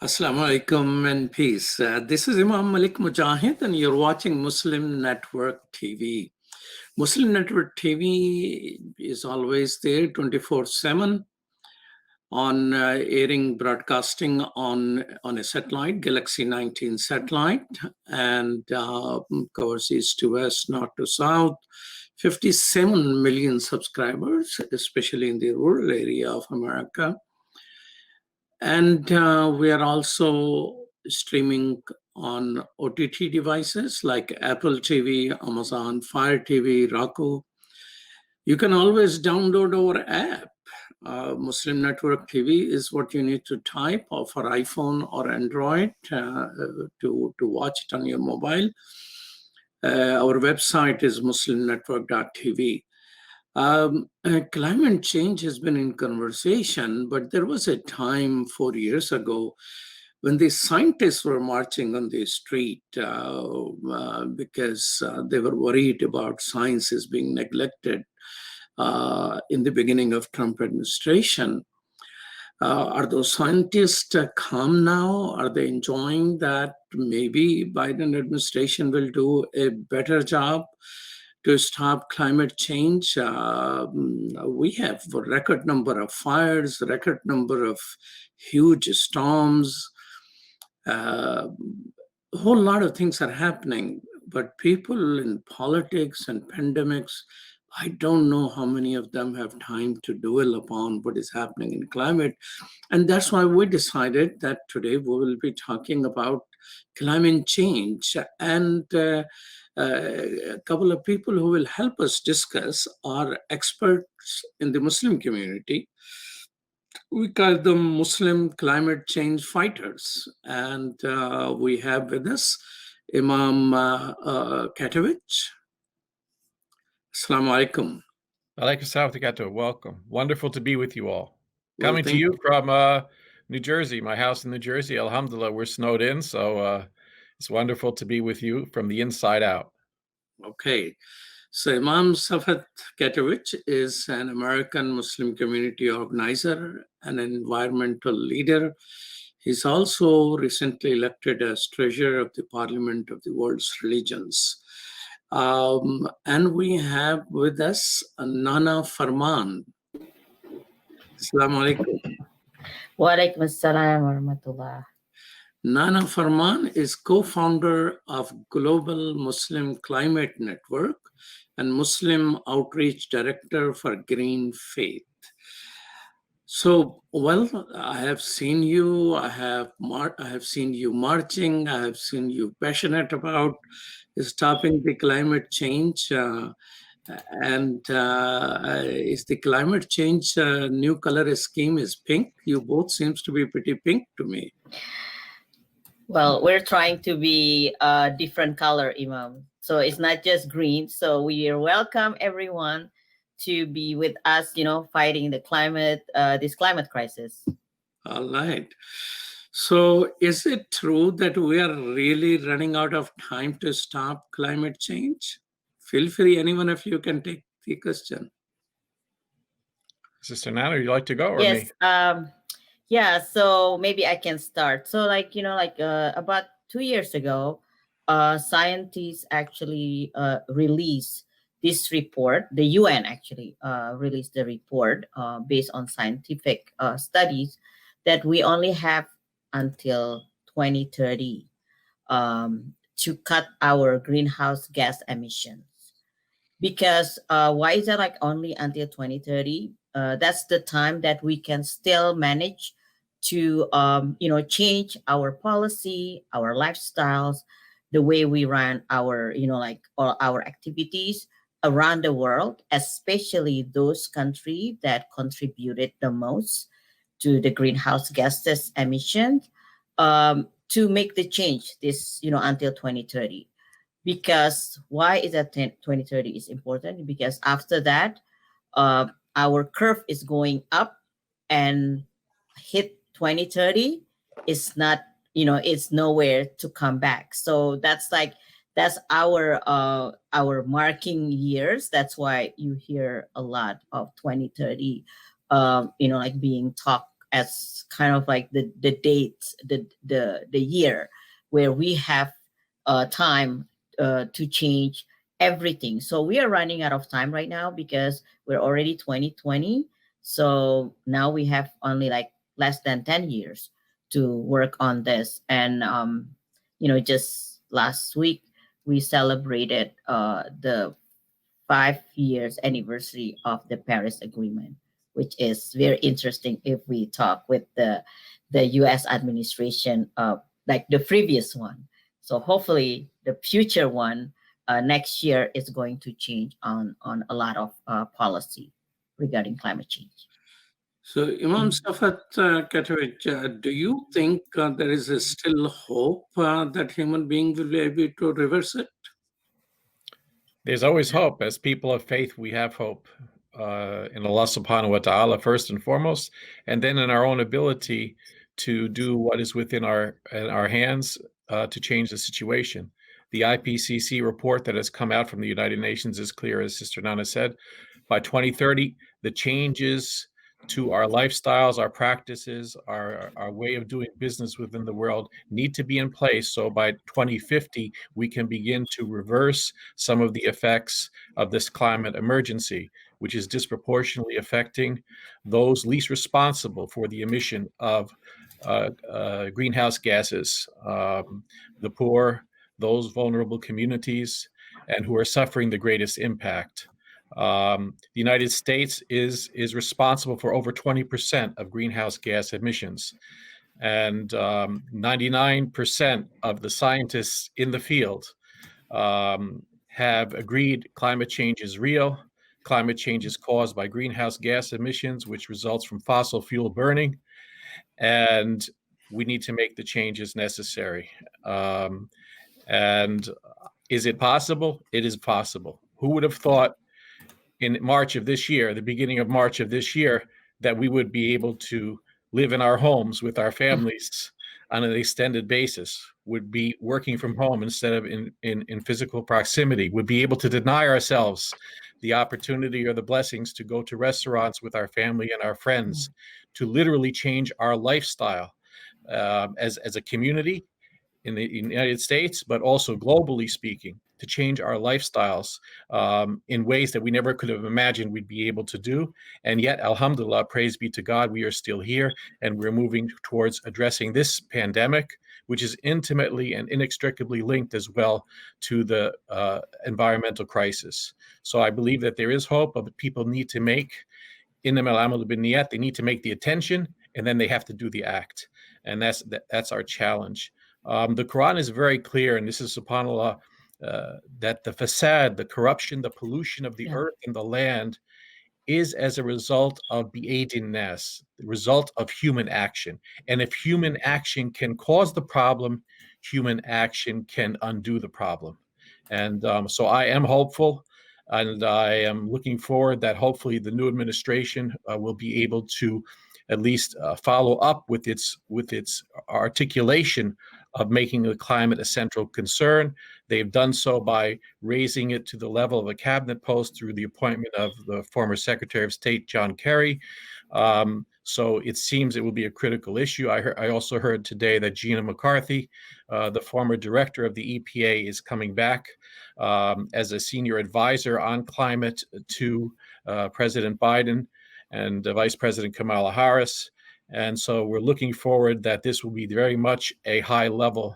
Assalamu alaikum and peace. This is Imam Malik Mujahid, and you're watching Muslim Network TV. Muslim Network TV is always there 24/7 on airing broadcasting on a satellite, Galaxy 19 satellite, and covers east to west, north to south. 57 million subscribers, especially in the rural area of America. And we are also streaming on OTT devices like Apple TV, Amazon Fire TV, Roku. You can always download our app. Muslim Network TV is what you need to type for iPhone or Android to watch it on your mobile. Our website is muslimnetwork.tv. Climate change has been in conversation, but there was a time 4 years ago when the scientists were marching on the street because they were worried about science is being neglected in the beginning of Trump administration. Are those scientists calm now? Are they enjoying that maybe Biden administration will do a better job to stop climate change? We have a record number of fires, record number of huge storms. A whole lot of things are happening, but people in politics and pandemics, I don't know how many of them have time to dwell upon what is happening in climate. And that's why we decided that today we will be talking about climate change. And a couple of people who will help us discuss are experts in the Muslim community. We call them Muslim climate change fighters. And we have with us Imam Catovic. Assalamu alaikum. Alaikum salam. Welcome. Wonderful to be with you all. Coming to you from New Jersey, my house in New Jersey. Alhamdulillah, we're snowed in, so it's wonderful to be with you from the inside out. Okay. So Imam Saffet Catovic is an American Muslim community organizer and an environmental leader. He's also recently elected as treasurer of the Parliament of the World's Religions. And we have with us Nana Firman. Assalamu alaikum. Wa alaikum assalam wa rahmatullah. Nana Firman is co-founder of Global Muslim Climate Network and Muslim Outreach Director for GreenFaith. So, well, I have seen you. I have seen you marching. I have seen you passionate about stopping the climate change. And is the climate change new color scheme is pink? You both seems to be pretty pink to me. Well, we're trying to be a different color, Imam. So it's not just green. So we welcome everyone to be with us, fighting the this climate crisis. All right. So is it true that we are really running out of time to stop climate change? Feel free, anyone of you can take the question. Sister Nana, would you like to go or yes, me? Yeah, so maybe I can start. So about 2 years ago, scientists actually released this report. The UN actually released the report based on scientific studies that we only have until 2030 to cut our greenhouse gas emissions. Because why is that only until 2030? That's the time that we can still manage to change our policy, our lifestyles, the way we run our all our activities around the world, especially those countries that contributed the most to the greenhouse gases emissions, to make the change this until 2030. Because why is that 2030 is important? Because after that, our curve is going up, and hit 2030 is not, it's nowhere to come back. So that's our marking years. That's why you hear a lot of 2030, being talked as kind of like the dates, the year where we have time to change everything. So we are running out of time right now because we're already 2020. So now we have only like less than 10 years to work on this. And just last week we celebrated the 5 years anniversary of the Paris Agreement, which is very interesting if we talk with the U.S. administration, like the previous one. So hopefully the future one next year is going to change on a lot of policy regarding climate change. So Imam Saffet, Catovic, do you think there is still hope that human beings will be able to reverse it? There's always hope. As people of faith, we have hope in Allah subhanahu wa ta'ala first and foremost, and then in our own ability to do what is within our hands to change the situation. The IPCC report that has come out from the United Nations is clear, as Sister Nana said. By 2030, the changes to our lifestyles, our practices, our way of doing business within the world need to be in place. So by 2050, we can begin to reverse some of the effects of this climate emergency, which is disproportionately affecting those least responsible for the emission of greenhouse gases, the poor, those vulnerable communities, and who are suffering the greatest impact. The United States is responsible for over 20% of greenhouse gas emissions, and 99% of the scientists in the field have agreed climate change is real. Climate change is caused by greenhouse gas emissions, which results from fossil fuel burning, and we need to make the changes necessary. And is it possible? It is possible. Who would have thought in March of this year, the beginning of March of this year, that we would be able to live in our homes with our families on an extended basis, would be working from home instead of in physical proximity, would be able to deny ourselves the opportunity or the blessings to go to restaurants with our family and our friends, to literally change our lifestyle as a community in the United States, but also globally speaking, to change our lifestyles in ways that we never could have imagined we'd be able to do. And yet, alhamdulillah, praise be to God, we are still here, and we're moving towards addressing this pandemic, which is intimately and inextricably linked as well to the environmental crisis. So I believe that there is hope, but people need to make, innamal amalu binniyat, they need to make the attention, and then they have to do the act. And that's our challenge. The Quran is very clear, and this is subhanAllah, that the fasad, the corruption, the pollution of the earth and the land is as a result of bi'aydin nas, the result of human action. And if human action can cause the problem, human action can undo the problem. And so I am hopeful, and I am looking forward that hopefully the new administration will be able to at least follow up with its articulation of making the climate a central concern. They've done so by raising it to the level of a cabinet post through the appointment of the former Secretary of State, John Kerry. So it seems it will be a critical issue. I also heard today that Gina McCarthy, the former director of the EPA, is coming back as a senior advisor on climate to President Biden and Vice President Kamala Harris. And so we're looking forward that this will be very much a high-level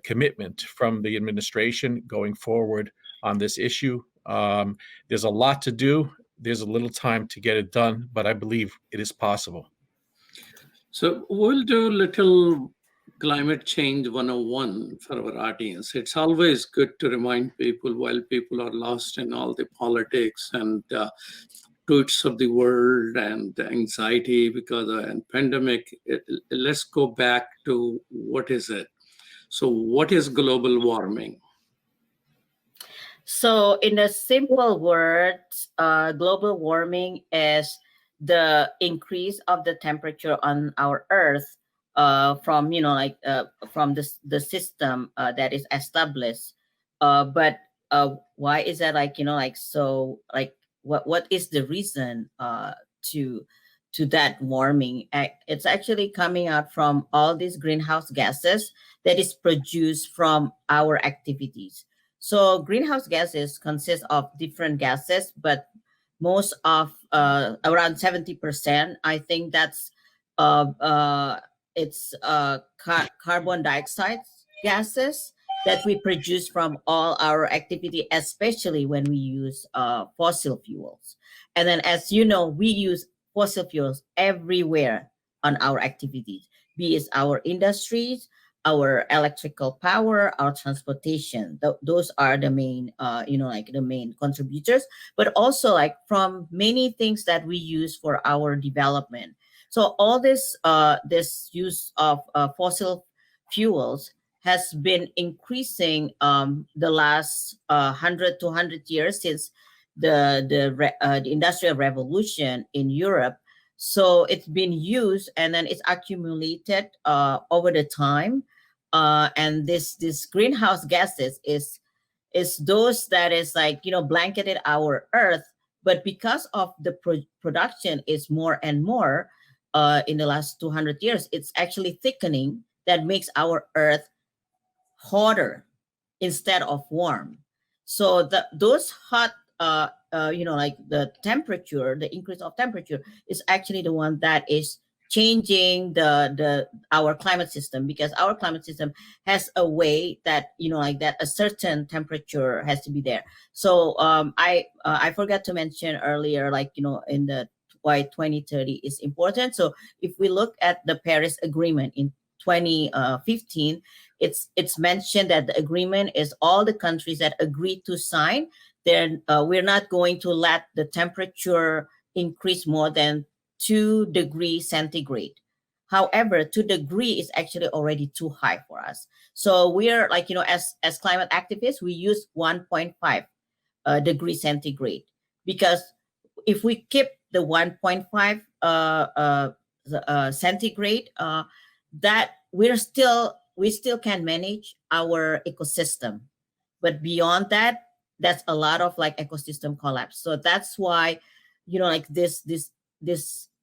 commitment from the administration going forward on this issue. There's a lot to do. There's a little time to get it done, but I believe it is possible. So we'll do a little climate change 101 for our audience. It's always good to remind people while people are lost in all the politics and tweets of the world and anxiety because of a pandemic. Let's go back to what is it? So what is global warming? So in a simple words, global warming is the increase of the temperature on our Earth from, from the system that is established. But why is that what is the reason to to that warming. It's actually coming out from all these greenhouse gases that is produced from our activities. So greenhouse gases consist of different gases, but most of around 70%, I think that's it's carbon dioxide gases that we produce from all our activity, especially when we use fossil fuels. And then, as you know, we use fossil fuels everywhere on our activities, be it our industries, our electrical power, our transportation. Those are the main, like the main contributors, but also like from many things that we use for our development. So all this use of fossil fuels has been increasing the last 100 to 100 years since the Industrial Revolution in Europe. So it's been used and then it's accumulated over the time. And this greenhouse gases is those that is like, blanketed our earth. But because of the production is more and more in the last 200 years, it's actually thickening that makes our earth hotter instead of warm. So those hot, like the temperature, the increase of temperature is actually the one that is changing our climate system, because our climate system has a way that, like that a certain temperature has to be there. So I forgot to mention earlier, like, in the why 2030 is important. So if we look at the Paris Agreement in 2015, it's mentioned that the agreement is all the countries that agree to sign, then we're not going to let the temperature increase more than 2 degrees centigrade. However, 2 degrees is actually already too high for us. So we're like, as climate activists, we use 1.5 degrees centigrade, because if we keep the 1.5 centigrade, that we still can manage our ecosystem. But beyond that, that's a lot of like ecosystem collapse. So that's why, like this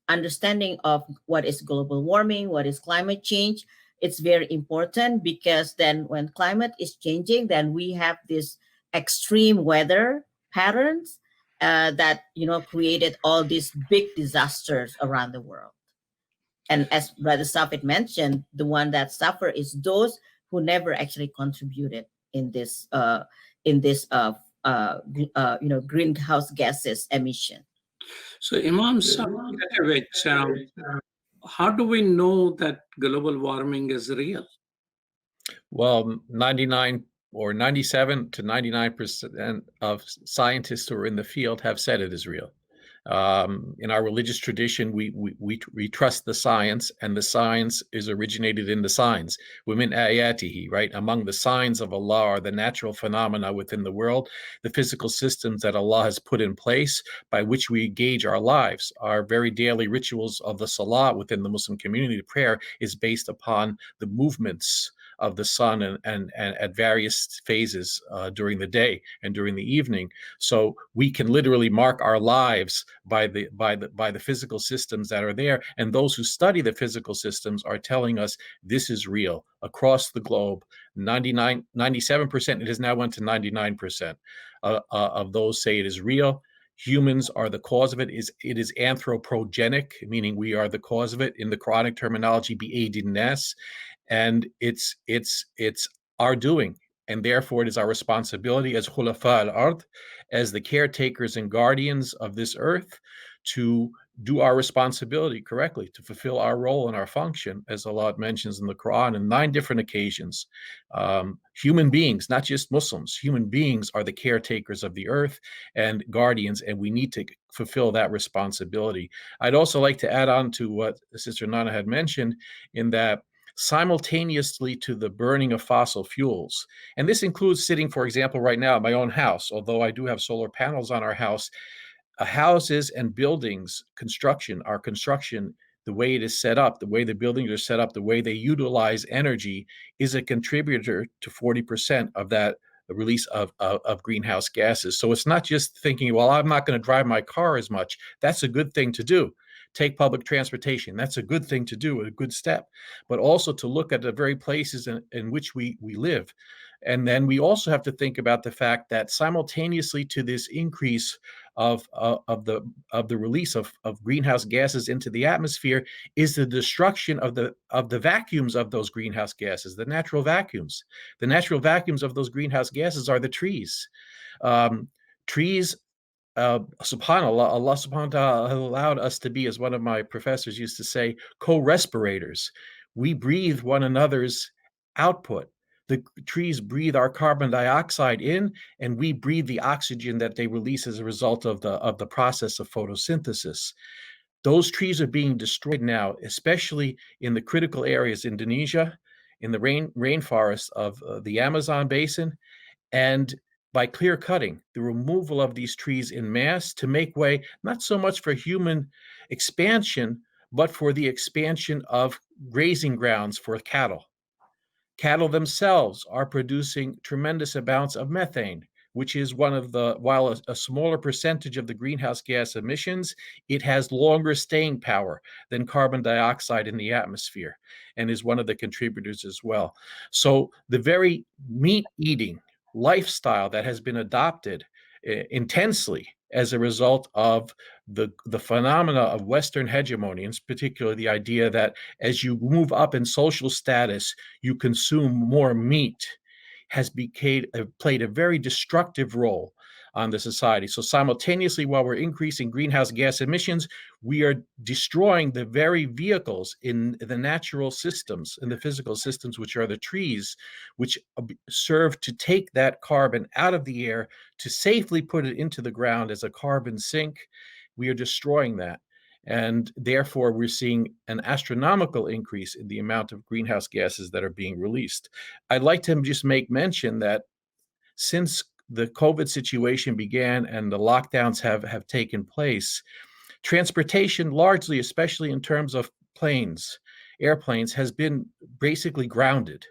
understanding of what is global warming, what is climate change, it's very important, because then when climate is changing, then we have this extreme weather patterns that, created all these big disasters around the world. And as Brother Saffet mentioned, the one that suffer is those who never actually contributed in this greenhouse gases emission. So Imam Catovic, how do we know that global warming is real? Well, 99 or 97 to 99% of scientists who are in the field have said it is real. In our religious tradition, we trust the science, and the science is originated in the signs. Women ayatihi, right? Among the signs of Allah are the natural phenomena within the world, the physical systems that Allah has put in place by which we gauge our lives. Our very daily rituals of the salah within the Muslim community, prayer, is based upon the movements of the sun and at various phases during the day and during the evening. So we can literally mark our lives by the physical systems that are there. And those who study the physical systems are telling us this is real across the globe. 97%, it has now went to 99% of those say it is real. Humans are the cause of it. It is anthropogenic, meaning we are the cause of it. In the Quranic terminology, bi'aydin-nas. And it's our doing, and therefore it is our responsibility as khulafa al-ard, as the caretakers and guardians of this earth, to do our responsibility correctly, to fulfill our role and our function, as Allah mentions in the Quran in 9 different occasions. Human beings, not just Muslims, human beings are the caretakers of the earth and guardians, and we need to fulfill that responsibility. I'd also like to add on to what Sister Nana had mentioned, in that simultaneously to the burning of fossil fuels, and this includes sitting, for example, right now at my own house, although I do have solar panels on our house, houses and buildings, construction, the way it is set up, the way the buildings are set up, the way they utilize energy is a contributor to 40% of that release of greenhouse gases. So it's not just thinking, well, I'm not going to drive my car as much. That's a good thing to do. take public transportation. That's a good thing to do, a good step, but also to look at the very places in which we live. And then we also have to think about the fact that simultaneously to this increase of the release of greenhouse gases into the atmosphere is the destruction of the vacuums of those greenhouse gases, the natural vacuums. The natural vacuums of those greenhouse gases are the trees. Trees, subhanAllah, Allah subhanahu wa ta'ala allowed us to be, as one of my professors used to say, co-respirators. We breathe one another's output. The trees breathe our carbon dioxide in, and we breathe the oxygen that they release as a result of the process of photosynthesis. Those trees are being destroyed now, especially in the critical areas, Indonesia, in the rainforest of the Amazon basin, and by clear cutting, the removal of these trees in mass to make way not so much for human expansion, but for the expansion of grazing grounds for cattle. Cattle themselves are producing tremendous amounts of methane, which is while a smaller percentage of the greenhouse gas emissions, it has longer staying power than carbon dioxide in the atmosphere and is one of the contributors as well. So the very meat-eating lifestyle that has been adopted intensely as a result of the phenomena of Western hegemony, in particular the idea that as you move up in social status, you consume more meat, has played a very destructive role on the society. So simultaneously, while we're increasing greenhouse gas emissions, we are destroying the very vehicles in the natural systems, in the physical systems, which are the trees, which serve to take that carbon out of the air to safely put it into the ground as a carbon sink. We are destroying that. And therefore, we're seeing an astronomical increase in the amount of greenhouse gases that are being released. I'd like to just make mention that since the COVID situation began and the lockdowns have taken place, transportation largely, especially in terms of airplanes, has been basically grounded.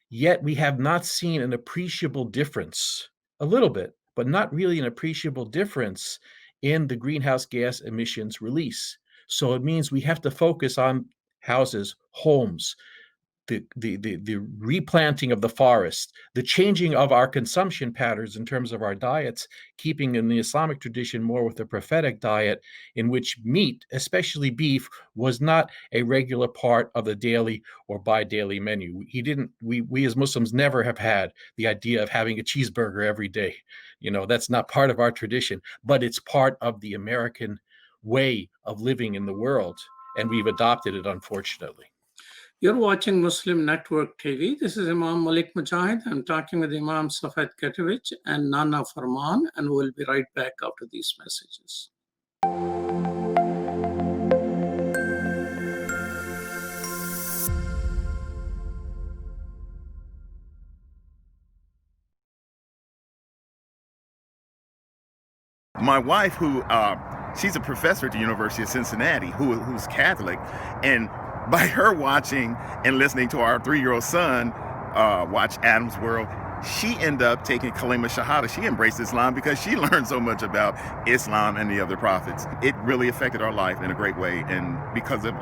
Yet we have not seen an appreciable difference, a little bit, but not really an appreciable difference in the greenhouse gas emissions release. So it means we have to focus on houses, homes, the replanting of the forest, the changing of our consumption patterns in terms of our diets, keeping in the Islamic tradition more with the prophetic diet, in which meat, especially beef, was not a regular part of the daily or bi-daily menu. We as Muslims never have had the idea of having a cheeseburger every day. That's not part of our tradition, but it's part of the American way of living in the world, and we've adopted it, unfortunately. You're watching Muslim Network TV. This is Imam Malik Mujahid. I'm talking with Imam Saffet Catovic and Nana Firman, and we'll be right back after these messages. My wife, she's a professor at the University of Cincinnati, who's Catholic, and by her watching and listening to our 3-year-old son watch Adam's World, she ended up taking Kalima Shahada. She embraced Islam because she learned so much about Islam and the other prophets. It really affected our life in a great way, and because of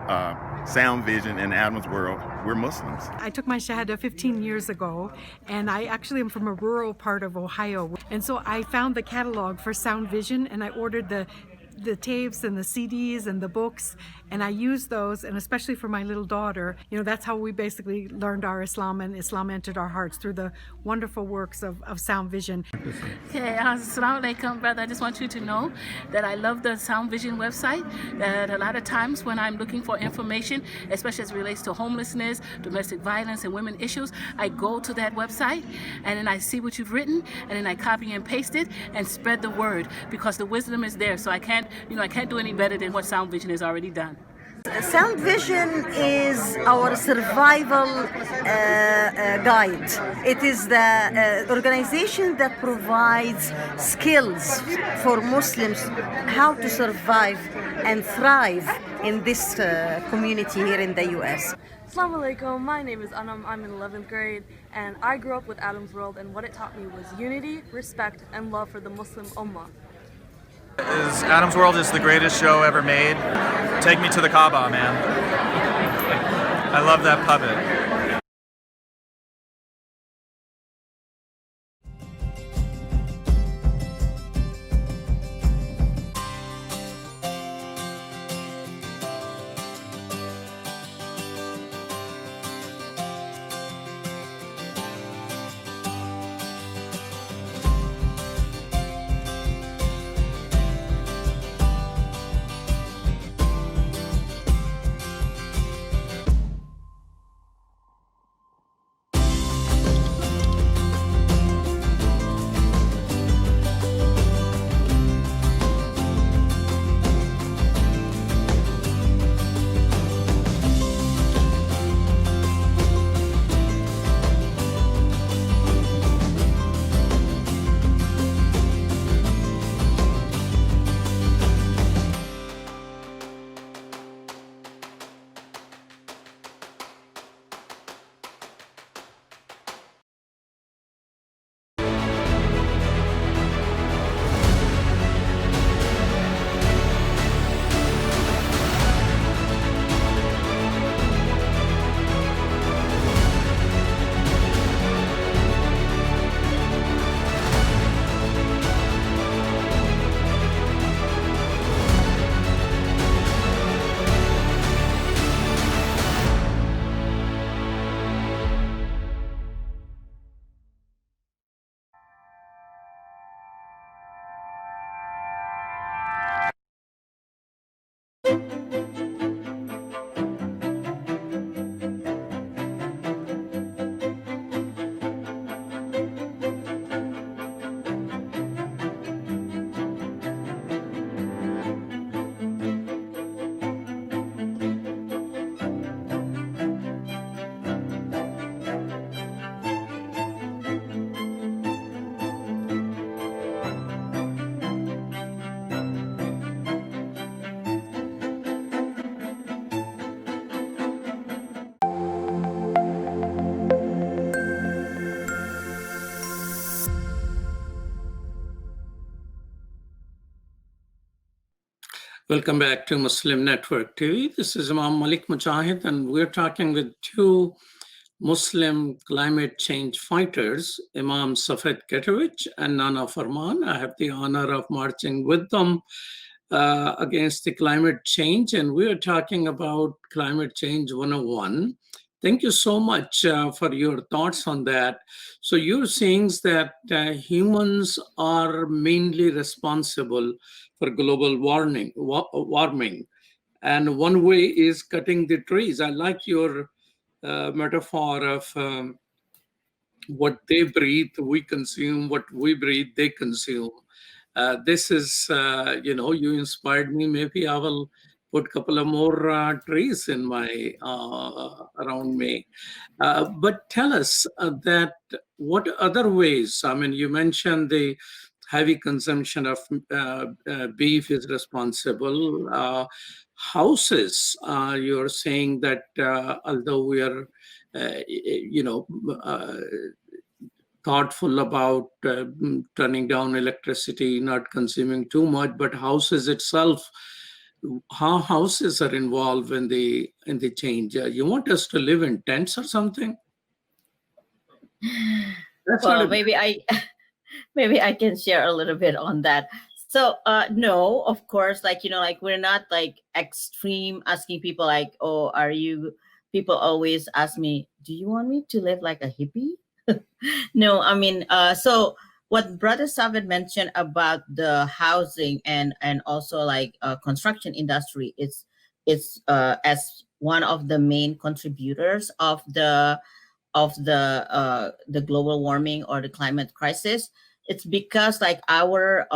Sound Vision and Adam's World, we're Muslims. I took my Shahada 15 years ago, and I actually am from a rural part of Ohio. And so I found the catalog for Sound Vision, and I ordered the tapes and the CDs and the books, and I used those, and especially for my little daughter, that's how we basically learned our Islam, and Islam entered our hearts through the wonderful works of Sound Vision. Okay, assalamu alaikum, brother. I just want you to know that I love the Sound Vision website, that a lot of times when I'm looking for information, especially as it relates to homelessness, domestic violence, and women issues, I go to that website, and then I see what you've written, and then I copy and paste it and spread the word, because the wisdom is there. So I can't do any better than what Sound Vision has already done. Sound Vision is our survival guide. It is the organization that provides skills for Muslims how to survive and thrive in this community here in the U.S. Assalamu alaikum, my name is Anam, I'm in 11th grade, and I grew up with Adam's World, and what it taught me was unity, respect, and love for the Muslim Ummah. Adam's World is the greatest show ever made. Take me to the Kaaba, man. I love that puppet. Welcome back to Muslim Network TV. This is Imam Malik Mujahid, and we're talking with two Muslim climate change fighters, Imam Saffet Catovic and Nana Firman. I have the honor of marching with them against the climate change, and we are talking about Climate Change 101. Thank you so much for your thoughts on that. So you're saying that humans are mainly responsible for global warming, and one way is cutting the trees. I like your metaphor of what they breathe, we consume, what we breathe, they consume. This is, you inspired me. Maybe I will put a couple of more trees in my around me. But tell us that what other ways? I mean, you mentioned the heavy consumption of beef is responsible. Houses, you're saying that although we are, thoughtful about turning down electricity, not consuming too much, but houses itself, how houses are involved in the change. You want us to live in tents or something? That's well, maybe I can share a little bit on that. So no, of course, we're not extreme asking people oh, are you, people always ask me, do you want me to live like a hippie? No, I mean, so what Brother Saffet mentioned about the housing and also construction industry, it's as one of the main contributors of the global warming or the climate crisis. It's because our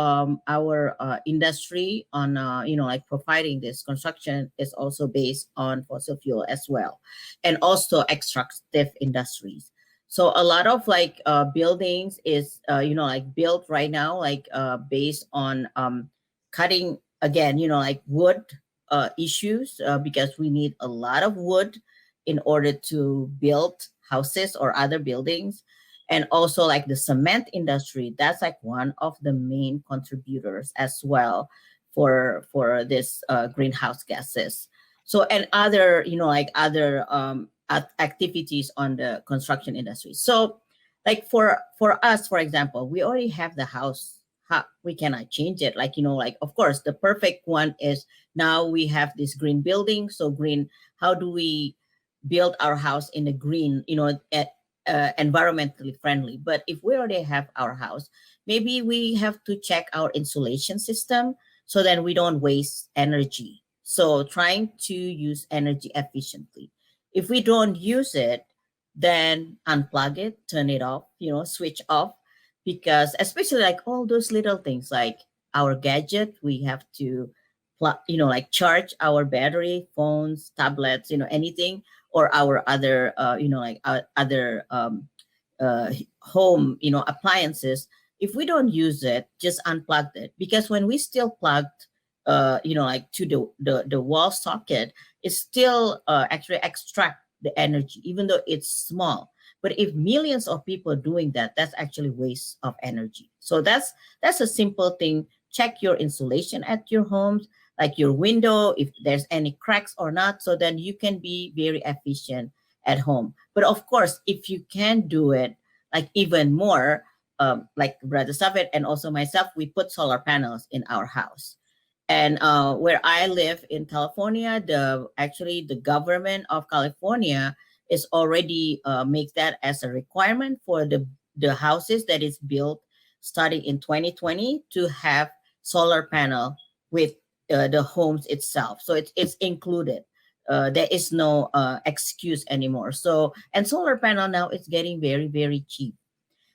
industry on providing this construction is also based on fossil fuel as well, and also extractive industries. So a lot of buildings is built right now based on cutting again wood issues because we need a lot of wood in order to build houses or other buildings. And also like the cement industry, that's like one of the main contributors as well for this greenhouse gases. So, and other, like other activities on the construction industry. So like for us, for example, we already have the house. We cannot change it. Like, like, of course, the perfect one is now we have this green building. So green, how do we build our house in the green, environmentally friendly? But if we already have our house, maybe we have to check our insulation system so then we don't waste energy. So trying to use energy efficiently. If we don't use it, then unplug it, turn it off, switch off, because especially like all those little things like our gadget, we have to like charge our battery, phones, tablets, anything, or our other like other home appliances. If we don't use it, just unplug it, because when we still plugged like to the wall socket, it still actually extract the energy, even though it's small. But if millions of people are doing that, that's actually waste of energy. So that's a simple thing. Check your insulation at your homes, like your window, if there's any cracks or not, so then you can be very efficient at home. But of course, if you can do it like even more, like Brother Saffet and also myself, we put solar panels in our house. And where I live in California, the government of California is already makes that as a requirement for the houses that is built starting in 2020 to have solar panel with the homes itself. So it's included. There is no excuse anymore. So, and solar panel now is getting very, very cheap.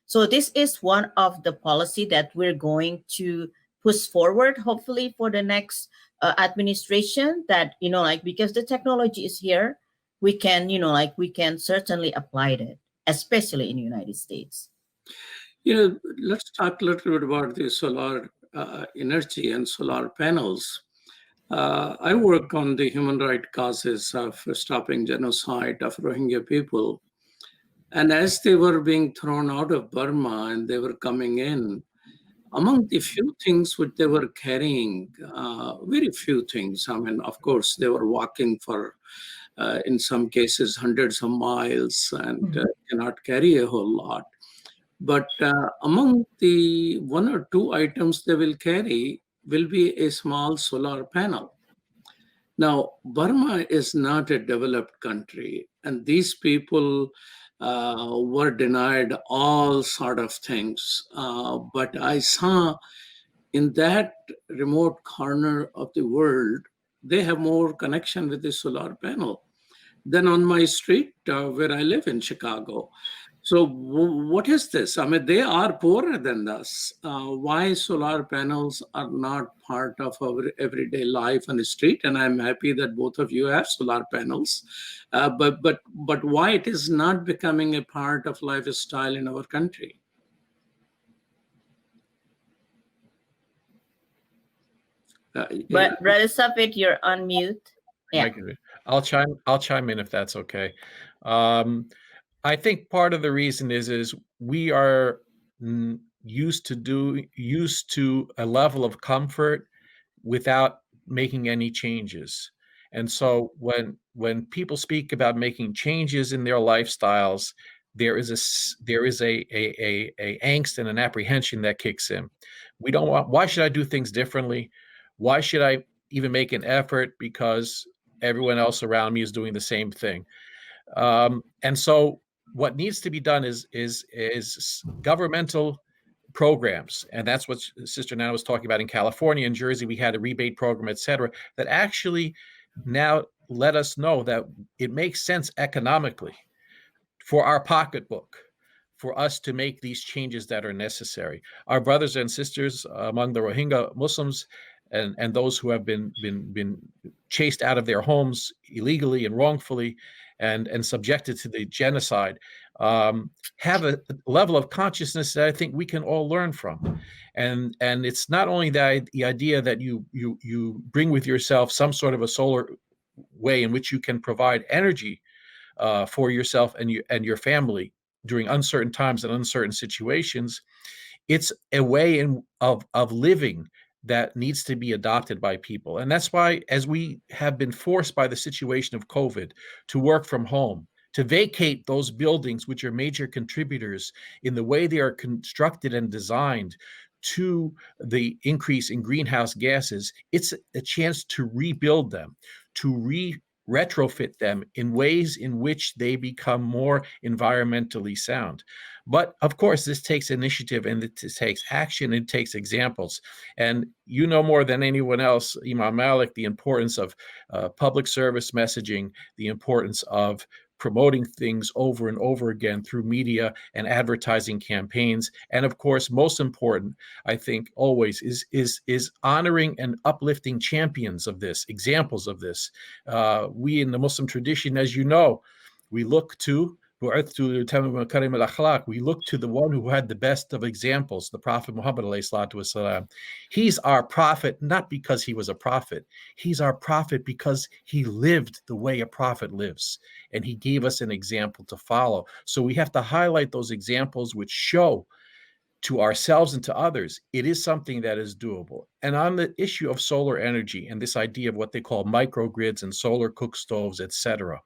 So this is one of the policy that we're going to push forward, hopefully for the next administration, that, like, because the technology is here, we can, we can certainly apply it, especially in the United States. Let's talk a little bit about the solar energy and solar panels. I work on the human rights causes of stopping genocide of Rohingya people. And as they were being thrown out of Burma and they were coming in, among the few things which they were carrying, very few things. I mean, of course, they were walking for, in some cases, hundreds of miles and cannot carry a whole lot. But among the one or two items they will carry will be a small solar panel. Now, Burma is not a developed country, and these people were denied all sort of things. But I saw in that remote corner of the world, they have more connection with the solar panel than on my street where I live in Chicago. So what is this? I mean, they are poorer than us. Why solar panels are not part of our everyday life on the street? And I'm happy that both of you have solar panels. But why it is not becoming a part of lifestyle in our country? But Brother Saffet, you're on mute. Yeah. I'll chime in if that's okay. I think part of the reason is we are used to a level of comfort without making any changes. And so when people speak about making changes in their lifestyles, there is a angst and an apprehension that kicks in. Why should I do things differently? Why should I even make an effort because everyone else around me is doing the same thing? And so what needs to be done is governmental programs, and that's what Sister Nana was talking about in California. In Jersey, we had a rebate program, et cetera, that actually now let us know that it makes sense economically for our pocketbook for us to make these changes that are necessary. Our brothers and sisters among the Rohingya Muslims and those who have been chased out of their homes illegally and wrongfully and subjected to the genocide, have a level of consciousness that I think we can all learn from. And it's not only the idea that you bring with yourself some sort of a solar way in which you can provide energy for yourself and your family during uncertain times and uncertain situations, it's a way of living that needs to be adopted by people. And that's why, as we have been forced by the situation of COVID to work from home, to vacate those buildings which are major contributors in the way they are constructed and designed to the increase in greenhouse gases, it's a chance to rebuild them, to retrofit them in ways in which they become more environmentally sound. But of course, this takes initiative, and it takes action, it takes examples. And you know more than anyone else, Imam Malik, the importance of public service messaging, the importance of promoting things over and over again through media and advertising campaigns. And of course, most important, I think always is honoring and uplifting champions of this, examples of this. We in the Muslim tradition, as you know, we look to we look to the one who had the best of examples, the Prophet Muhammad ﷺ. He's our prophet, not because he was a prophet. He's our prophet because he lived the way a prophet lives, and he gave us an example to follow. So we have to highlight those examples which show to ourselves and to others, it is something that is doable. And on the issue of solar energy and this idea of what they call microgrids and solar cook stoves, etc.,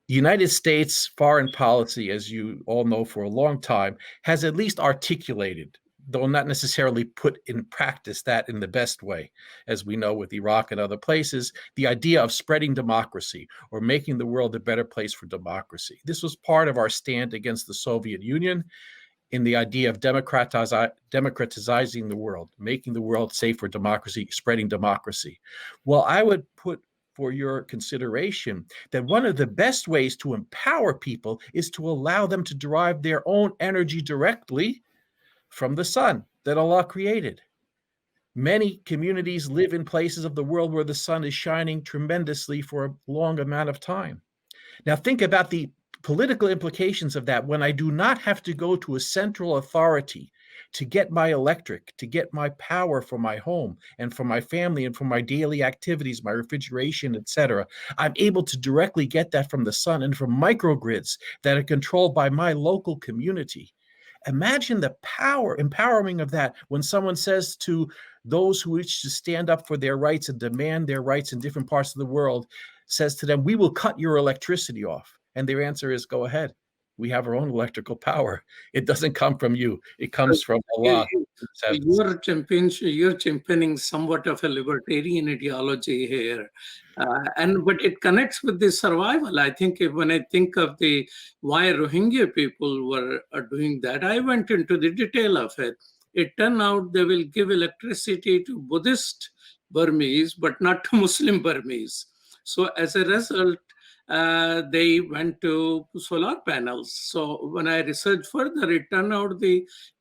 the United States foreign policy, as you all know for a long time, has at least articulated, though not necessarily put in practice that in the best way, as we know with Iraq and other places, the idea of spreading democracy or making the world a better place for democracy. This was part of our stand against the Soviet Union in the idea of democratizing the world, making the world safe for democracy, spreading democracy. Well, I would put for your consideration that one of the best ways to empower people is to allow them to derive their own energy directly from the sun that Allah created. Many communities live in places of the world where the sun is shining tremendously for a long amount of time. Now think about the political implications of that when I do not have to go to a central authority to get my electric, to get my power for my home and for my family and for my daily activities, my refrigeration, etc. I'm able to directly get that from the sun and from microgrids that are controlled by my local community. Imagine the empowering of that when someone says to those who wish to stand up for their rights and demand their rights in different parts of the world, says to them, we will cut your electricity off. And their answer is, go ahead. We have our own electrical power. It doesn't come from you. It comes from Allah. You're championing somewhat of a libertarian ideology here. But it connects with the survival. I think when I think of the why Rohingya people were doing that, I went into the detail of it. It turned out they will give electricity to Buddhist Burmese, but not to Muslim Burmese. So as a result, they went to solar panels. So when I researched further, it turned out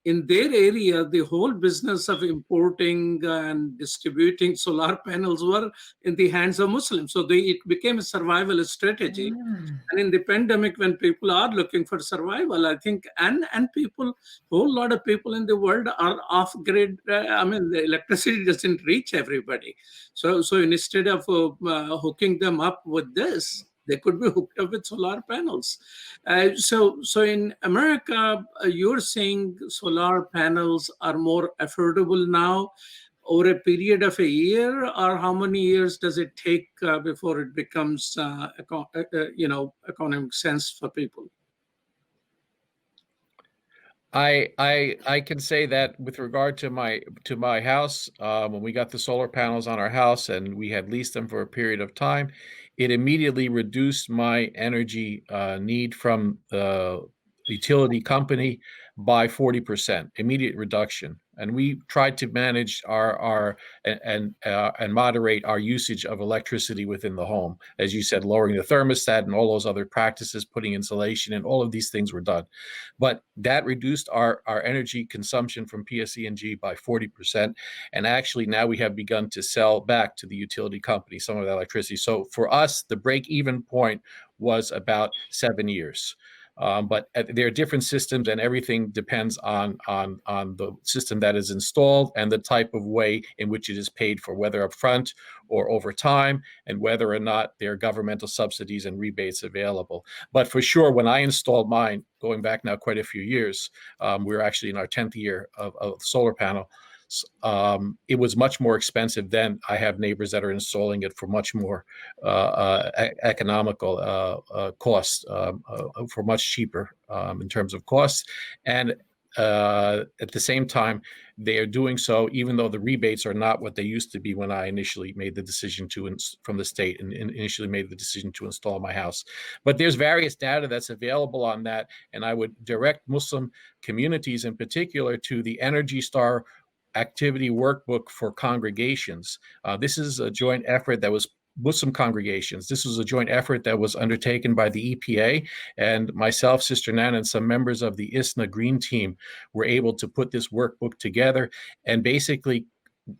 in their area, the whole business of importing and distributing solar panels were in the hands of Muslims. So it became a survival strategy. And in the pandemic, when people are looking for survival, I think, and people, whole lot of people in the world are off grid. The electricity doesn't reach everybody. So instead of hooking them up with this, they could be hooked up with solar panels. So in America, you're saying solar panels are more affordable now over a period of a year, or how many years does it take before it becomes economic sense for people? I can say that with regard to my house, when we got the solar panels on our house and we had leased them for a period of time, it immediately reduced my energy need from the utility company by 40%, immediate reduction. And we tried to manage and moderate our usage of electricity within the home. As you said, lowering the thermostat and all those other practices, putting insulation, and all of these things were done. But that reduced our energy consumption from PSE&G by 40%. And actually now we have begun to sell back to the utility company some of that electricity. So for us, the break-even point was about 7 years. But there are different systems, and everything depends on the system that is installed and the type of way in which it is paid for, whether upfront or over time, and whether or not there are governmental subsidies and rebates available. But for sure, when I installed mine, going back now quite a few years, we're actually in our 10th year of solar panel. It was much more expensive then. I have neighbors that are installing it for much more economical cost, for much cheaper in terms of costs. And at the same time, they are doing so even though the rebates are not what they used to be when I initially made the decision from the state and initially made the decision to install my house. But there's various data that's available on that, and I would direct Muslim communities in particular to the Energy Star activity workbook for congregations. This is a joint effort that was Muslim congregations. This was a joint effort that was undertaken by the EPA, and myself, Sister Nan, and some members of the ISNA Green Team were able to put this workbook together. And basically,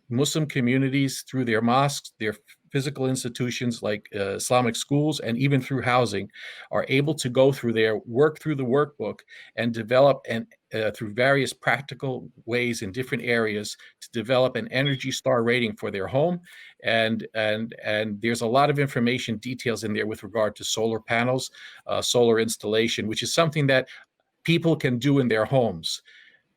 Muslim communities, through their mosques, their physical institutions like Islamic schools, and even through housing, are able to go through their work through the workbook and develop through various practical ways in different areas to develop an Energy Star rating for their home. And there's a lot of information, details in there with regard to solar panels, solar installation, which is something that people can do in their homes.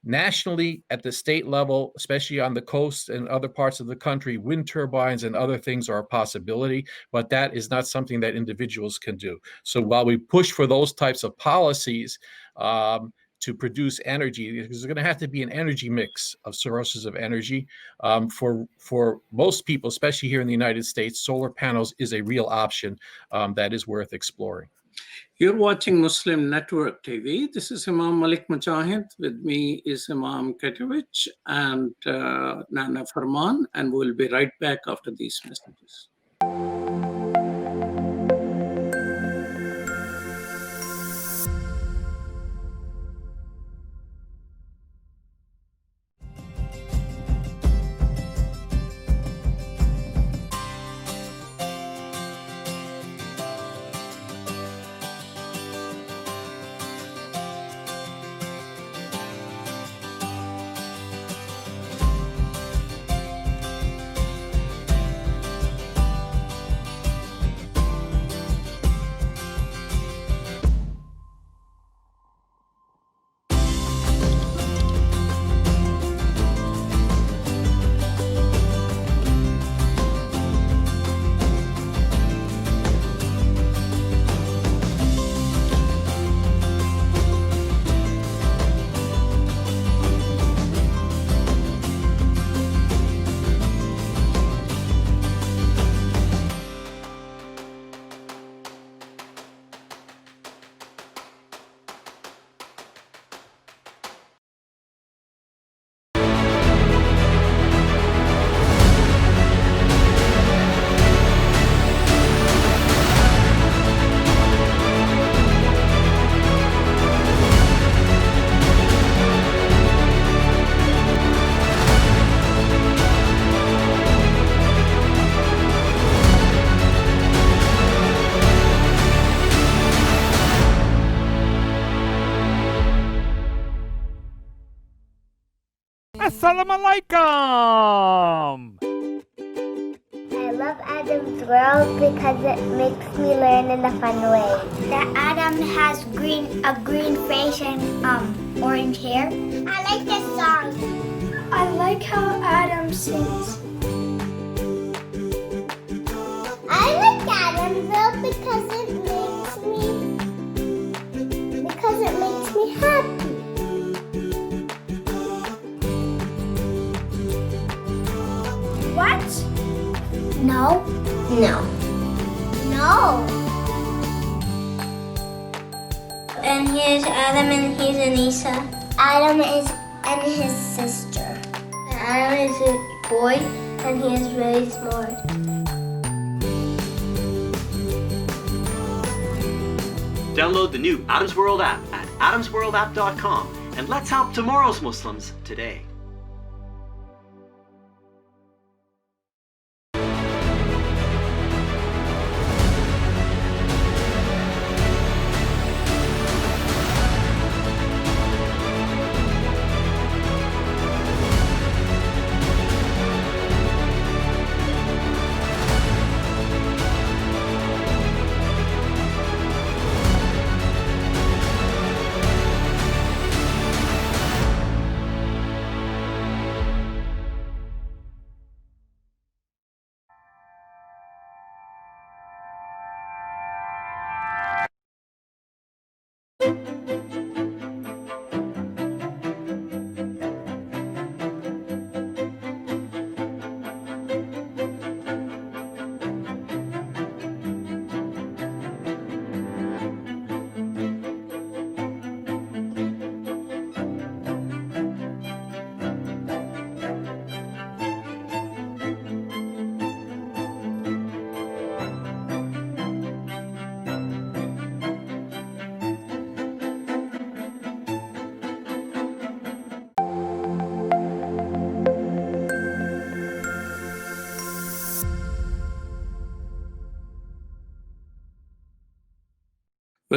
Nationally, at the state level, especially on the coast and other parts of the country, wind turbines and other things are a possibility, but that is not something that individuals can do. So while we push for those types of policies to produce energy, there's going to have to be an energy mix of sources of energy. For most people, especially here in the United States, solar panels is a real option that is worth exploring. You're watching Muslim Network TV. This is Imam Malik Mujahid. With me is Imam Catovic and Nana Firman, and we'll be right back after these messages. Assalamu alaikum! I love Adam's World because it makes me learn in a fun way. That Adam has a green face and orange hair. I like this song. I like how Adam sings. I like Adam's World because it makes me happy. What? No. And here's Adam and here's Anissa. Adam is and his sister. Adam is a boy and he is really smart. Download the new Adam's World app at adamsworldapp.com and let's help tomorrow's Muslims today.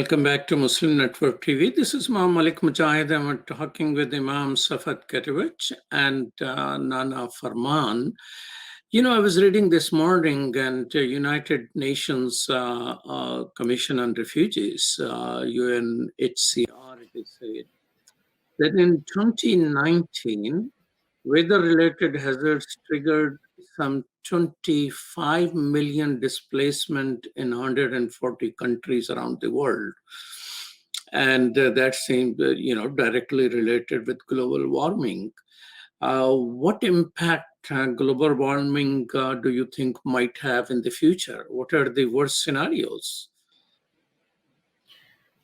Welcome back to Muslim Network TV. This is Imam Malik Mujahid. I'm talking with Imam Saffet Catovic and Nana Firman. You know, I was reading this morning, and United Nations Commission on Refugees, UNHCR, it is said, that in 2019, weather-related hazards triggered some 25 million displacement in 140 countries around the world. And that seemed, directly related with global warming. What impact global warming do you think might have in the future? What are the worst scenarios?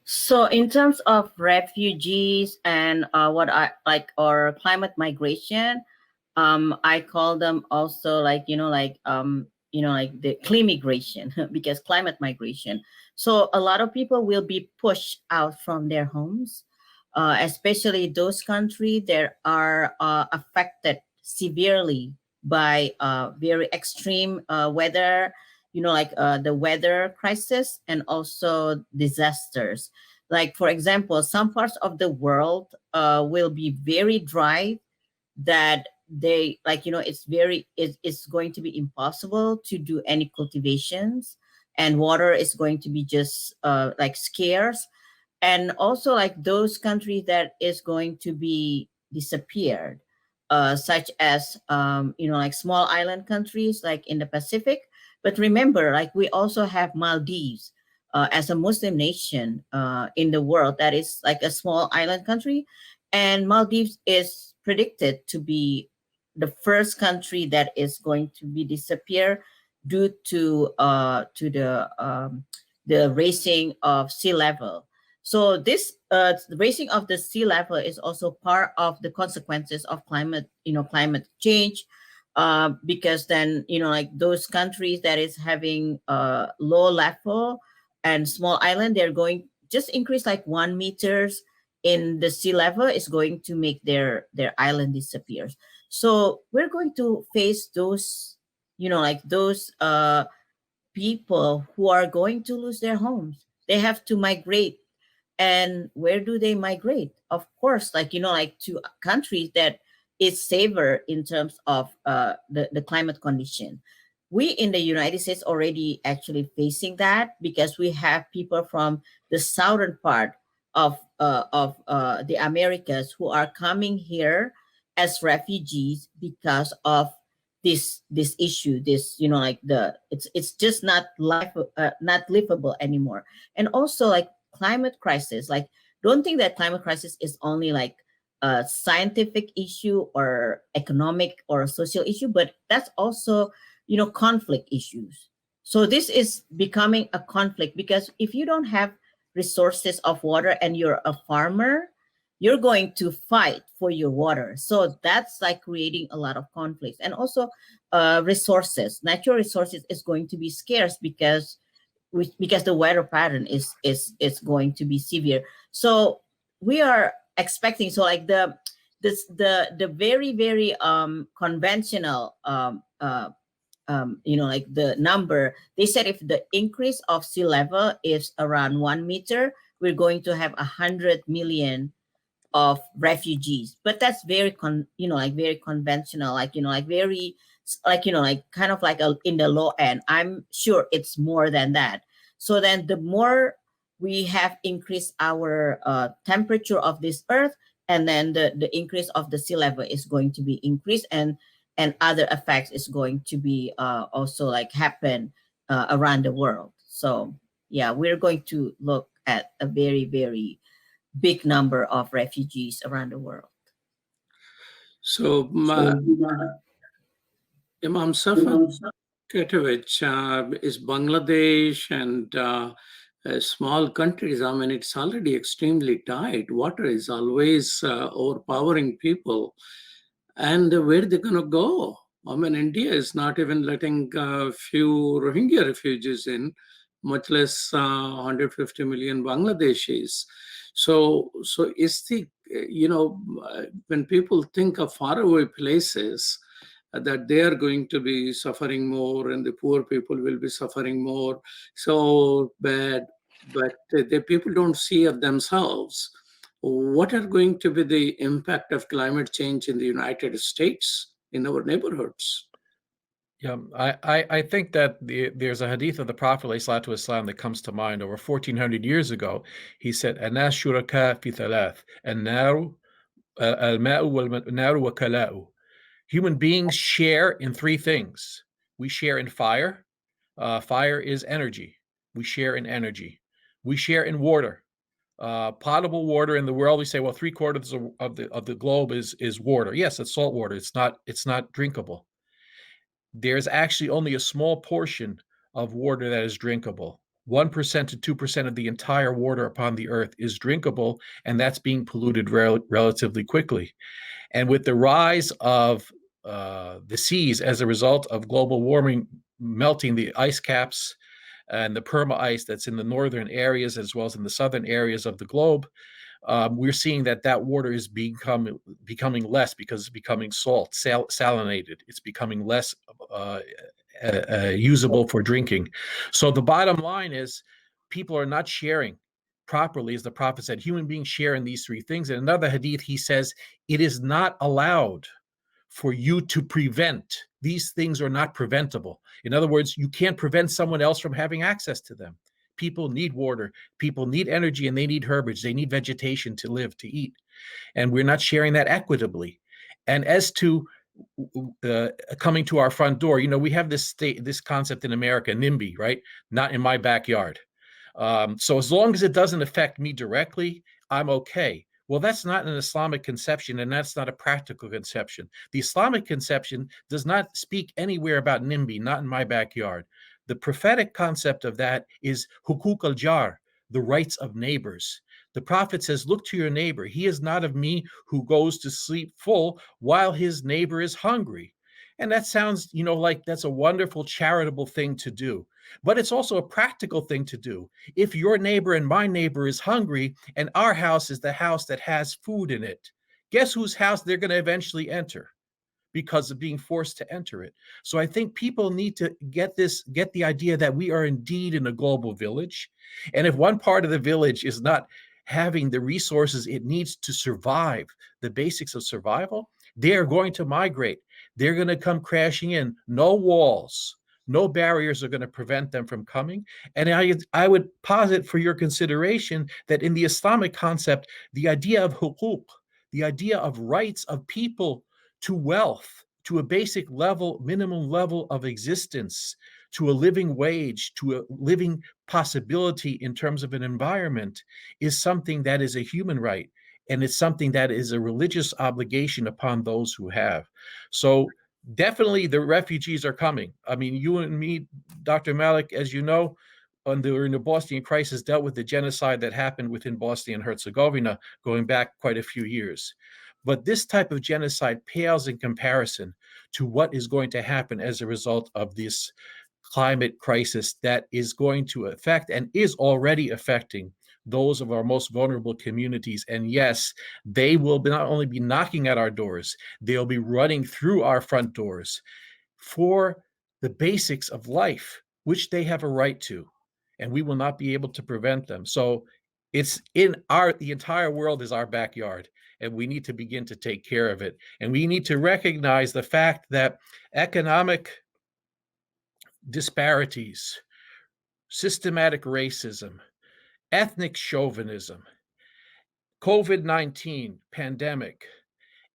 So in terms of refugees and or climate migration, I call them also like the climigration because climate migration. So a lot of people will be pushed out from their homes, especially those countries that are affected severely by very extreme weather, the weather crisis and also disasters. Like, for example, some parts of the world will be very dry that they it's going to be impossible to do any cultivations, and water is going to be just scarce. And also like those countries that is going to be disappeared, such as small island countries like in the Pacific. But remember, like we also have Maldives as a Muslim nation in the world that is like a small island country, and Maldives is predicted to be the first country that is going to be disappear due to the raising of sea level. So this the raising of the sea level is also part of the consequences of climate change, because then those countries that is having low level and small island, they're going just increase like 1 meters in the sea level is going to make their island disappear. So we're going to face those people who are going to lose their homes. They have to migrate. And where do they migrate? Of course, to countries that is safer in terms of the climate condition. We in the United States already actually facing that, because we have people from the southern part of the Americas who are coming here as refugees because of this issue. It's just not livable anymore. And also like climate crisis. Like, don't think that climate crisis is only like a scientific issue or economic or social issue, but that's also conflict issues. So this is becoming a conflict, because if you don't have resources of water and you're a farmer, you're going to fight for your water. So that's like creating a lot of conflicts. And also resources, natural resources is going to be scarce because the weather pattern is going to be severe. So we are expecting, so like the very, very conventional like the number, they said if the increase of sea level is around 1 meter, we're going to have 100 million of refugees. But that's very very conventional, very kind of like in the low end. I'm sure it's more than that. So then the more we have increased our temperature of this earth, and then the increase of the sea level is going to be increased, and other effects is going to be also like happen around the world. So yeah, we're going to look at a very, very big number of refugees around the world. So Imam Saffet Catovic, is Bangladesh and small countries, I mean, it's already extremely tight. Water is always overpowering people. And where are they going to go? I mean, India is not even letting a few Rohingya refugees in, much less 150 million Bangladeshis. So is the, when people think of faraway places, that they are going to be suffering more and the poor people will be suffering more, so bad. but the people don't see of themselves. What are going to be the impact of climate change in the United States, in our neighborhoods? Yeah, I think that there's a hadith of the Prophet ﷺ that comes to mind. Over 1400 years ago, he said, "Anas shuraka fi thalath, an-naru, al-ma'u wal-naru wa kala'u." Human beings share in three things. We share in fire. Fire is energy. We share in energy. We share in water. Potable water in the world, we say, well, 3/4 of the globe is water. Yes, it's salt water. It's not drinkable. There's actually only a small portion of water that is drinkable. 1% to 2% of the entire water upon the earth is drinkable, and that's being polluted relatively quickly. And with the rise of the seas as a result of global warming, melting the ice caps and the perma ice that's in the northern areas as well as in the southern areas of the globe, we're seeing that water is becoming less because it's becoming salinated. It's becoming less usable for drinking. So the bottom line is people are not sharing properly. As the Prophet said, human beings share in these three things. In another hadith, he says, it is not allowed for you to prevent. These things are not preventable. In other words, you can't prevent someone else from having access to them. People need water, people need energy, and they need herbage. They need vegetation to live, to eat. And we're not sharing that equitably. And as to coming to our front door, we have this concept in America, NIMBY, right? Not in my backyard. So as long as it doesn't affect me directly, I'm okay. Well, that's not an Islamic conception, and that's not a practical conception. The Islamic conception does not speak anywhere about NIMBY, not in my backyard. The prophetic concept of that is hukuk al-jar, the rights of neighbors. The Prophet says, look to your neighbor. He is not of me who goes to sleep full while his neighbor is hungry. And that sounds, like that's a wonderful charitable thing to do. But it's also a practical thing to do. If your neighbor and my neighbor is hungry and our house is the house that has food in it, guess whose house they're going to eventually enter? Because of being forced to enter it. So I think people need to get the idea that we are indeed in a global village. And if one part of the village is not having the resources it needs to survive, the basics of survival, they are going to migrate. They're going to come crashing in. No walls, no barriers are going to prevent them from coming. And I would posit for your consideration that in the Islamic concept, the idea of hukuk, the idea of rights of people to wealth, to a basic level, minimum level of existence, to a living wage, to a living possibility in terms of an environment, is something that is a human right. And it's something that is a religious obligation upon those who have. So definitely the refugees are coming. I mean, you and me, Dr. Malik, as you know, during the Bosnian crisis, dealt with the genocide that happened within Bosnia and Herzegovina going back quite a few years. But this type of genocide pales in comparison to what is going to happen as a result of this climate crisis that is going to affect and is already affecting those of our most vulnerable communities. And yes, they will not only be knocking at our doors, they'll be running through our front doors for the basics of life, which they have a right to, and we will not be able to prevent them. So it's the entire world is our backyard, and we need to begin to take care of it. And we need to recognize the fact that economic disparities, systematic racism, ethnic chauvinism, COVID-19 pandemic,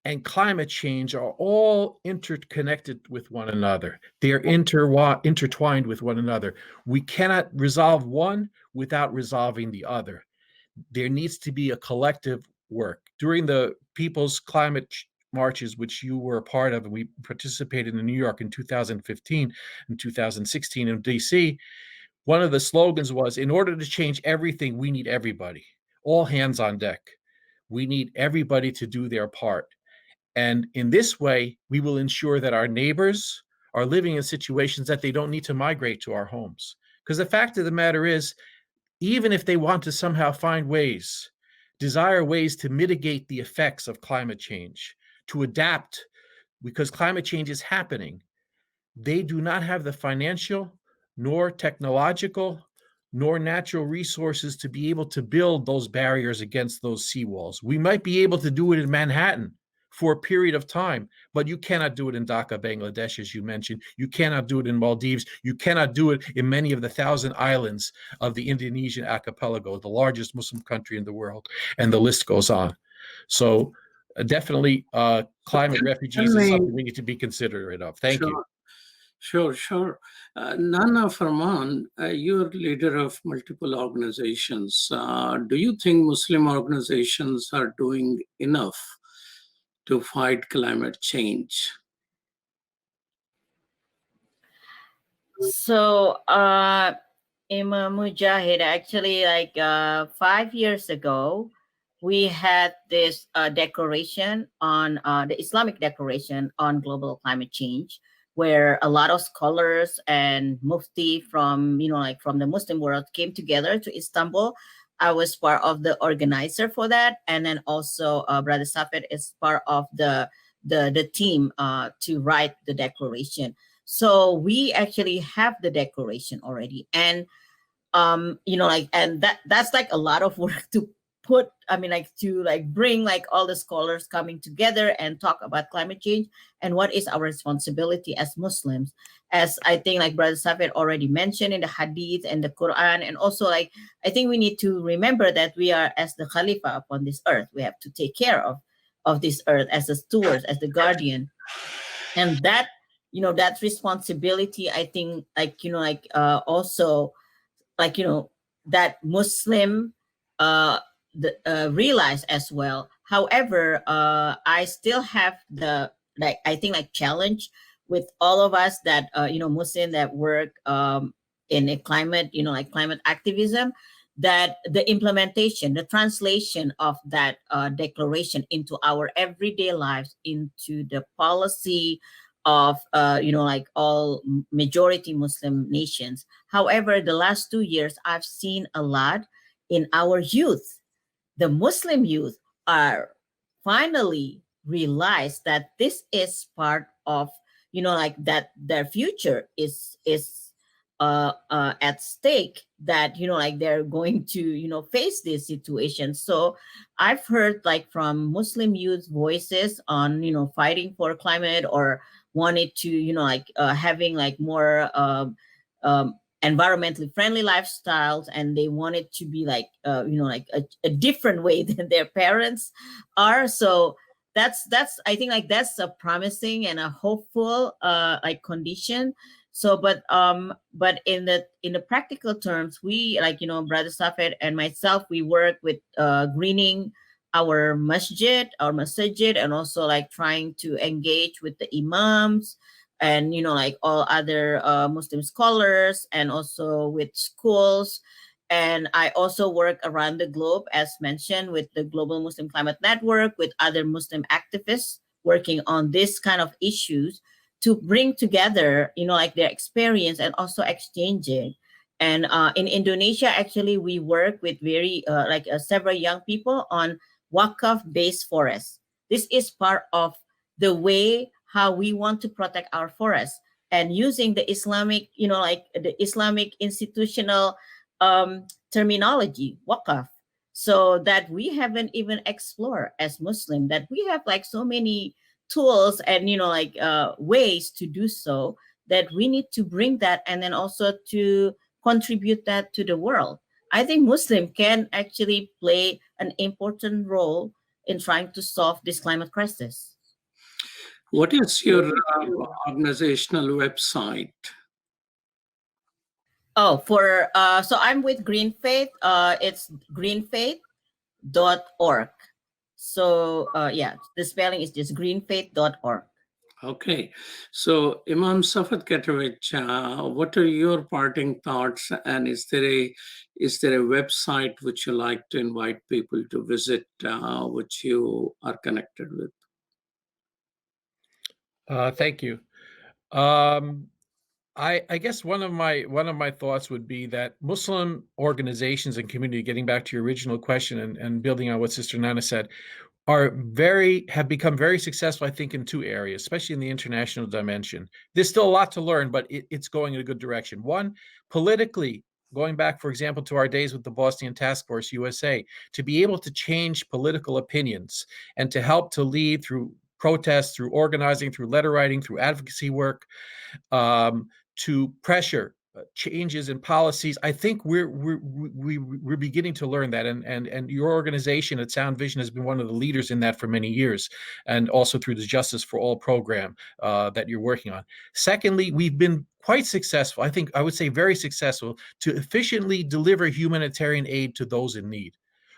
and climate change are all interconnected with one another. They are intertwined with one another. We cannot resolve one without resolving the other. There needs to be a collective work. During the People's Climate Marches, which you were a part of, and we participated in New York in 2015 and 2016 in DC, one of the slogans was, in order to change everything, we need everybody. All hands on deck. We need everybody to do their part. And in this way, we will ensure that our neighbors are living in situations that they don't need to migrate to our homes. Because the fact of the matter is, even if they want to somehow desire ways to mitigate the effects of climate change, to adapt, because climate change is happening, they do not have the financial, nor technological, nor natural resources to be able to build those barriers against those seawalls. We might be able to do it in Manhattan for a period of time, but you cannot do it in Dhaka, Bangladesh, as you mentioned. You cannot do it in Maldives. You cannot do it in many of the 1,000 islands of the Indonesian archipelago, the largest Muslim country in the world, and the list goes on. So definitely climate refugees is something we need to be considerate of. Thank you. Sure. Nana Firman, you're leader of multiple organizations. Do you think Muslim organizations are doing enough to fight climate change? So, Imam Mujahid, actually, like 5 years ago, we had this declaration on the Islamic Declaration on Global Climate Change, where a lot of scholars and mufti from, from the Muslim world came together to Istanbul. I was part of the organizer for that. And then also Brother Saffet is part of the team to write the declaration. So we actually have the declaration already. And, and that's like a lot of work to put, to bring all the scholars coming together and talk about climate change and what is our responsibility as Muslims. As I think Brother Saffet already mentioned in the Hadith and the Quran, and also I think we need to remember that we are as the Khalifa upon this earth. We have to take care of this earth as a steward, as the guardian, and that that responsibility. I think also that Muslim realize as well. However, I still have the challenge with all of us that Muslim that work in a climate climate activism, that the implementation, the translation of that declaration into our everyday lives, into the policy of all majority Muslim nations. However, the last 2 years I've seen a lot in our youth. The Muslim youth are finally realized that this is part of, that their future is at stake, that, they're going to, face this situation. So I've heard from Muslim youth voices on, fighting for climate or wanted to, having more environmentally friendly lifestyles, and they wanted to be a different way than their parents are. So that's I think that's a promising and a hopeful condition. So but in the practical terms, we Brother Saffet and myself, we work with greening our masjid, and also trying to engage with the imams and all other Muslim scholars, and also with schools. And I also work around the globe, as mentioned, with the Global Muslim Climate Network, with other Muslim activists working on this kind of issues to bring together, their experience and also exchanging. And in Indonesia, actually, we work with very several young people on wakaf-based forests. This is part of the way how we want to protect our forests, and using the Islamic, the Islamic institutional terminology, wakaf, so that we haven't even explored as Muslim, that we have so many tools and ways to do so, that we need to bring that and then also to contribute that to the world. I think Muslim can actually play an important role in trying to solve this climate crisis. What is your organizational website? Oh, so I'm with GreenFaith. It's greenfaith.org. So the spelling is just greenfaith.org. Okay, so Imam Saffet Catovic, what are your parting thoughts, and is there a website which you like to invite people to visit, which you are connected with? Thank you. I guess one of my thoughts would be that Muslim organizations and community, getting back to your original question and building on what Sister Nana said, have become very successful, I think, in two areas, especially in the international dimension. There's still a lot to learn, but it's going in a good direction. One, politically, going back, for example, to our days with the Bosnian Task Force USA, to be able to change political opinions and to help to lead through protests, through organizing, through letter writing, through advocacy work, to pressure changes in policies. I think we're beginning to learn that, and your organization at Sound Vision has been one of the leaders in that for many years, and also through the Justice for All program that you're working on. Secondly, we've been quite successful, I think I would say very successful, to efficiently deliver humanitarian aid to those in need.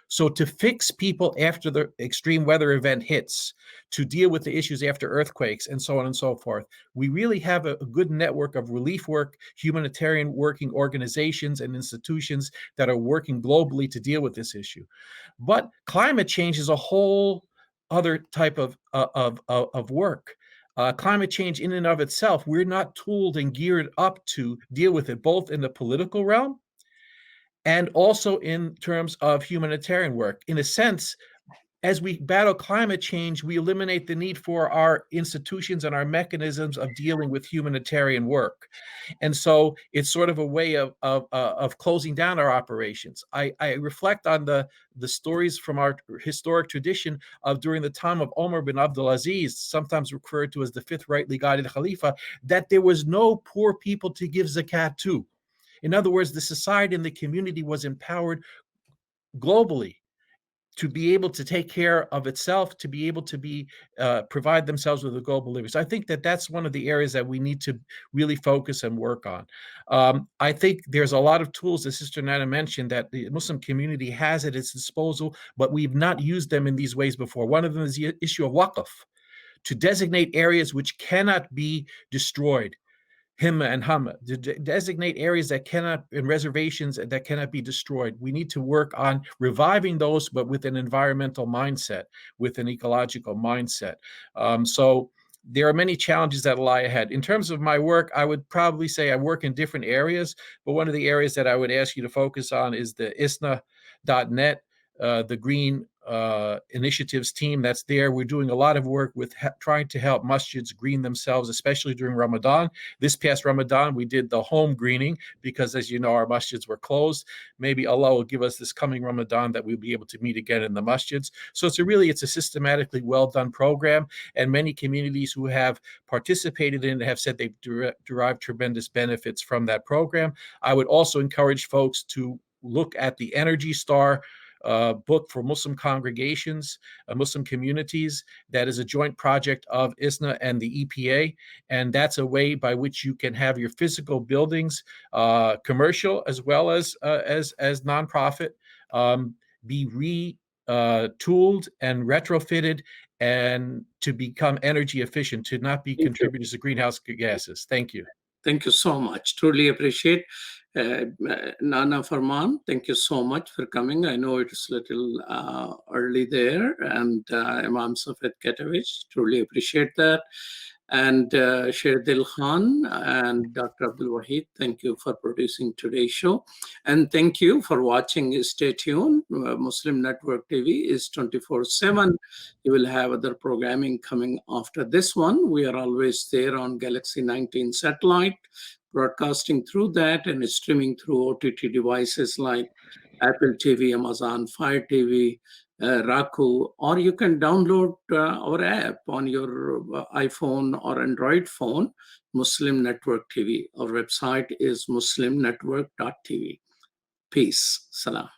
So to fix people after the extreme weather event hits, to deal with the issues after earthquakes, and so on and so forth, we really have a good network of relief work, humanitarian working organizations and institutions that are working globally to deal with this issue. But climate change is a whole other type of work. Climate change in and of itself, we're not tooled and geared up to deal with it, both in the political realm and also in terms of humanitarian work. In a sense, as we battle climate change, we eliminate the need for our institutions and our mechanisms of dealing with humanitarian work. And so it's sort of a way of closing down our operations. I reflect on the stories from our historic tradition of during the time of Omar bin Abdul Aziz, sometimes referred to as the fifth rightly guided Khalifa, that there was no poor people to give zakat to. In other words, the society and the community was empowered globally to be able to take care of itself, to be able to provide themselves with a global living. So I think that that's one of the areas that we need to really focus and work on. I think there's a lot of tools that Sister Nana mentioned that the Muslim community has at its disposal, but we've not used them in these ways before. One of them is the issue of waqf, to designate areas which cannot be destroyed. Himma and Hamma, to designate areas that cannot, and reservations that cannot be destroyed. We need to work on reviving those, but with an environmental mindset, with an ecological mindset. So there are many challenges that lie ahead. In terms of my work, I would probably say I work in different areas, but one of the areas that I would ask you to focus on is the ISNA.net, the Green Initiatives team that's there. We're doing a lot of work with trying to help masjids green themselves, especially during Ramadan. This past Ramadan, we did the home greening because, as you know, our masjids were closed. Maybe Allah will give us this coming Ramadan that we'll be able to meet again in the masjids. So it's a systematically well done program, and many communities who have participated in it have said they've derived tremendous benefits from that program. I would also encourage folks to look at the Energy Star book for Muslim congregations, Muslim communities. That is a joint project of ISNA and the EPA, and that's a way by which you can have your physical buildings, commercial as well as nonprofit, be retooled and retrofitted, and to become energy efficient, to not be contributors to greenhouse gases. Thank you. Thank you so much. Truly appreciate. Nana Firman, thank you so much for coming. I know it's a little early there, and Imam Saffet Catovic, truly appreciate that. And Sherdil Khan and Dr. Abdul Wahid, thank you for producing today's show. And thank you for watching. Stay tuned. Muslim Network TV is 24/7. You will have other programming coming after this one. We are always there on Galaxy 19 satellite, broadcasting through that and streaming through OTT devices like Apple TV, Amazon Fire TV, Roku, or you can download our app on your iPhone or Android phone, Muslim Network TV. Our website is muslimnetwork.tv. Peace. Salam.